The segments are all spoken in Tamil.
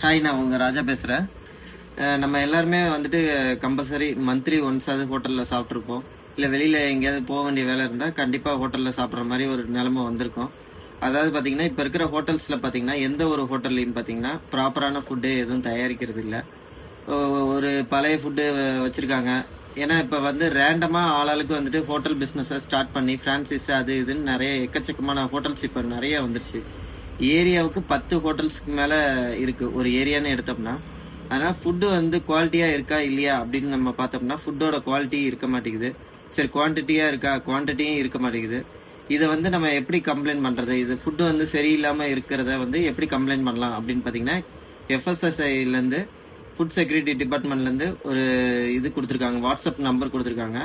ஹாய், நான் உங்க ராஜா பேசுறேன். நம்ம எல்லாருமே வந்துட்டு கம்பல்சரி மந்த்லி ஒன்ஸாவது ஹோட்டல்ல சாப்பிட்ருப்போம். இல்ல வெளியில எங்கேயாவது போக வேண்டிய வேலை இருந்தா கண்டிப்பா ஹோட்டல்ல சாப்பிட்ற மாதிரி ஒரு நிலைமை வந்திருக்கும். அதாவது பாத்தீங்கன்னா, இப்ப இருக்கிற ஹோட்டல்ஸ்ல பாத்தீங்கன்னா, எந்த ஒரு ஹோட்டல்லையும் பாத்தீங்கன்னா ப்ராப்பரான ஃபுட்டு எதுவும் தயாரிக்கிறது இல்ல. ஒரு பழைய ஃபுட்டு வச்சிருக்காங்க. ஏன்னா இப்ப வந்து ரேண்டமா ஆளாளுக்கு வந்துட்டு ஹோட்டல் பிசினஸ் ஸ்டார்ட் பண்ணி பிரான்சிஸ் அது இதுன்னு நிறைய எக்கச்சக்கமான ஹோட்டல்ஸ் இப்ப நிறைய வந்துருச்சு. ஏரியாவுக்கு 10 ஹோட்டல்ஸ்க்கு மேல இருக்கு ஒரு ஏரியான்னு எடுத்தோம்னா. அதனால ஃபுட்டு வந்து குவாலிட்டியா இருக்கா இல்லையா அப்படின்னு நம்ம பார்த்தோம்னா ஃபுட்டோட குவாலிட்டி இருக்க மாட்டேங்குது. சரி, குவான்டிட்டியா இருக்கா, குவான்டிட்டியும் இருக்க மாட்டேங்குது. இதை வந்து நம்ம எப்படி கம்ப்ளைண்ட் பண்றது? இது ஃபுட்டு வந்து சரியில்லாம இருக்கிறத வந்து எப்படி கம்ப்ளைண்ட் பண்ணலாம் அப்படின்னு பாத்தீங்கன்னா, எஃப்எஸ்எஸ்ஐல இருந்து ஃபுட் செக்யூரிட்டி டிபார்ட்மெண்ட்ல இருந்து ஒரு இது கொடுத்துருக்காங்க, வாட்ஸ்அப் நம்பர் கொடுத்துருக்காங்க.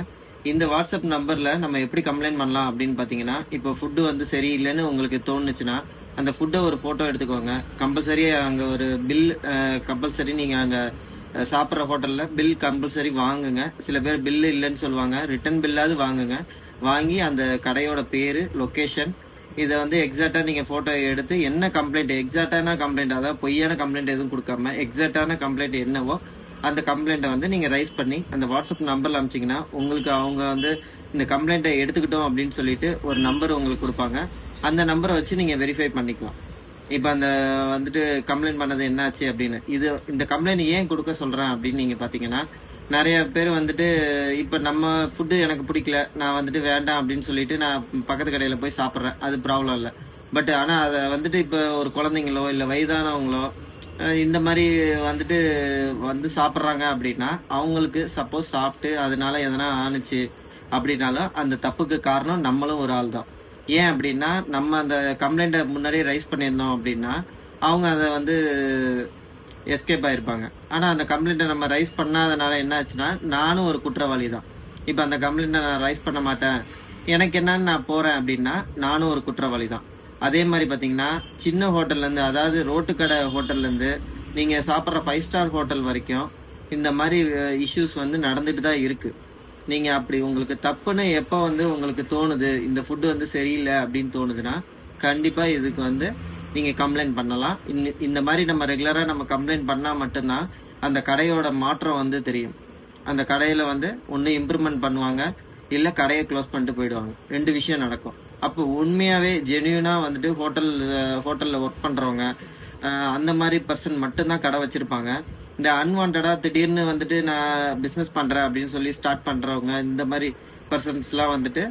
இந்த வாட்ஸ்அப் நம்பர்ல நம்ம எப்படி கம்ப்ளைண்ட் பண்ணலாம் அப்படின்னு பாத்தீங்கன்னா, இப்போ ஃபுட்டு வந்து சரியில்லைன்னு உங்களுக்கு தோணுச்சுன்னா அந்த ஃபுட்டை ஒரு போட்டோ எடுத்துக்கோங்க. கம்பல்சரி அங்க ஒரு பில் கம்பல்சரி நீங்க அங்க சாப்பிட்ற ஹோட்டல்ல பில் கம்பல்சரி வாங்குங்க. சில பேர் பில்லு இல்லைன்னு சொல்லுவாங்க, ரிட்டன் பில்லாவது வாங்குங்க. வாங்கி அந்த கடையோட பேரு, லொகேஷன் இதை வந்து எக்ஸாக்டா நீங்க போட்டோ எடுத்து என்ன கம்ப்ளைண்ட், எக்ஸாக்டான கம்ப்ளைண்ட், அதாவது பொய்யான கம்ப்ளைண்ட் எதுவும் கொடுக்காம எக்ஸாக்டான கம்ப்ளைண்ட் என்னவோ அந்த கம்ப்ளைண்ட்டை வந்து நீங்க ரைஸ் பண்ணி அந்த வாட்ஸ்அப் நம்பர்ல அனுப்பிச்சிங்கன்னா உங்களுக்கு அவங்க வந்து இந்த கம்ப்ளைண்ட்டை எடுத்துக்கிட்டோம் அப்படின்னு சொல்லிட்டு ஒரு நம்பர் உங்களுக்கு கொடுப்பாங்க. அந்த நம்பரை வச்சு நீங்க வெரிஃபை பண்ணிக்கலாம். இப்ப அந்த வந்துட்டு கம்ப்ளைண்ட் பண்ணது என்னாச்சு அப்படின்னு. இந்த கம்ப்ளைண்ட் ஏன் கொடுக்க சொல்றேன் அப்படின்னு நீங்க பாத்தீங்கன்னா, நிறைய பேர் வந்துட்டு இப்ப நம்ம ஃபுட்டு எனக்கு பிடிக்கல, நான் வந்துட்டு வேண்டாம் அப்படின்னு சொல்லிட்டு நான் பக்கத்து கடையில போய் சாப்பிட்றேன், அது ப்ராப்ளம் இல்லை. பட் ஆனா அதை வந்துட்டு இப்ப ஒரு குழந்தைங்களோ இல்ல வயதானவங்களோ இந்த மாதிரி வந்துட்டு வந்து சாப்பிட்றாங்க அப்படின்னா, அவங்களுக்கு சப்போஸ் சாப்பிட்டு அதனால எதனா ஆணுச்சு அப்படின்னாலும் அந்த தப்புக்கு காரணம் நம்மளும் ஒரு ஆள் தான். ஏன் அப்படின்னா, நம்ம அந்த கம்ப்ளைண்ட்டை முன்னாடியே ரைஸ் பண்ணியிருந்தோம் அப்படின்னா அவங்க அதை வந்து எஸ்கேப் ஆயிருப்பாங்க. ஆனா அந்த கம்ப்ளைண்ட்டை நம்ம ரைஸ் பண்ணாதனால என்ன ஆச்சுன்னா, நானும் ஒரு குற்றவாளி தான். இப்ப அந்த கம்ப்ளைண்ட்டை நான் ரைஸ் பண்ண மாட்டேன், எனக்கு என்னன்னு நான் போறேன் அப்படின்னா நானும் ஒரு குற்றவாளி தான். அதே மாதிரி பாத்தீங்கன்னா, சின்ன ஹோட்டல்ல இருந்து, அதாவது ரோட்டு கடை ஹோட்டல்ல இருந்து நீங்க சாப்பிட்ற 5 ஸ்டார் ஹோட்டல் வரைக்கும் இந்த மாதிரி இஷ்யூஸ் வந்து நடந்துட்டு தான் இருக்கு. நீங்க அப்படி உங்களுக்கு தப்புன்னு எப்ப வந்து உங்களுக்கு தோணுது, இந்த ஃபுட் வந்து சரியில்லை அப்படின்னு தோணுதுன்னா கண்டிப்பா இதுக்கு வந்து நீங்க கம்ப்ளைண்ட் பண்ணலாம். இந்த மாதிரி நம்ம ரெகுலரா நம்ம கம்ப்ளைண்ட் பண்ணா மட்டும்தான் அந்த கடையோட மாற்றம் வந்து தெரியும். அந்த கடையில வந்து ஒன்னு இம்ப்ரூவ்மெண்ட் பண்ணுவாங்க, இல்ல கடையை க்ளோஸ் பண்ணிட்டு போயிடுவாங்க. 2 விஷயம் நடக்கும். அப்போ உண்மையாவே ஜென்யூனா வந்துட்டு ஹோட்டல்ல ஒர்க் பண்றவங்க அந்த மாதிரி பர்சன் மட்டும்தான் கடை வச்சிருப்பாங்க. இந்த அன்வான்டா திடீர்னு வந்துட்டு நான் பிசினஸ் பண்றேன் அப்படின்னு சொல்லி ஸ்டார்ட் பண்றவங்க, இந்த மாதிரி பர்சன்ஸ் எல்லாம் வந்துட்டு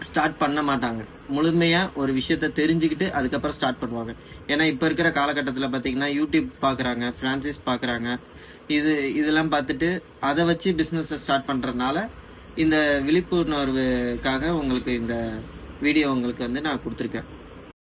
ஸ்டார்ட் பண்ண மாட்டாங்க. முழுமையா ஒரு விஷயத்த தெரிஞ்சுக்கிட்டு அதுக்கப்புறம் ஸ்டார்ட் பண்ணுவாங்க. ஏன்னா இப்ப இருக்கிற காலகட்டத்துல பாத்தீங்கன்னா யூடியூப் பாக்குறாங்க, பிரான்சிஸ் பாக்குறாங்க, இதெல்லாம் பார்த்துட்டு அதை வச்சு பிசினஸ் ஸ்டார்ட் பண்றதுனால இந்த விழிப்புணர்வுக்காக உங்களுக்கு இந்த வீடியோ உங்களுக்கு வந்து நான் கொடுத்துருக்கேன்.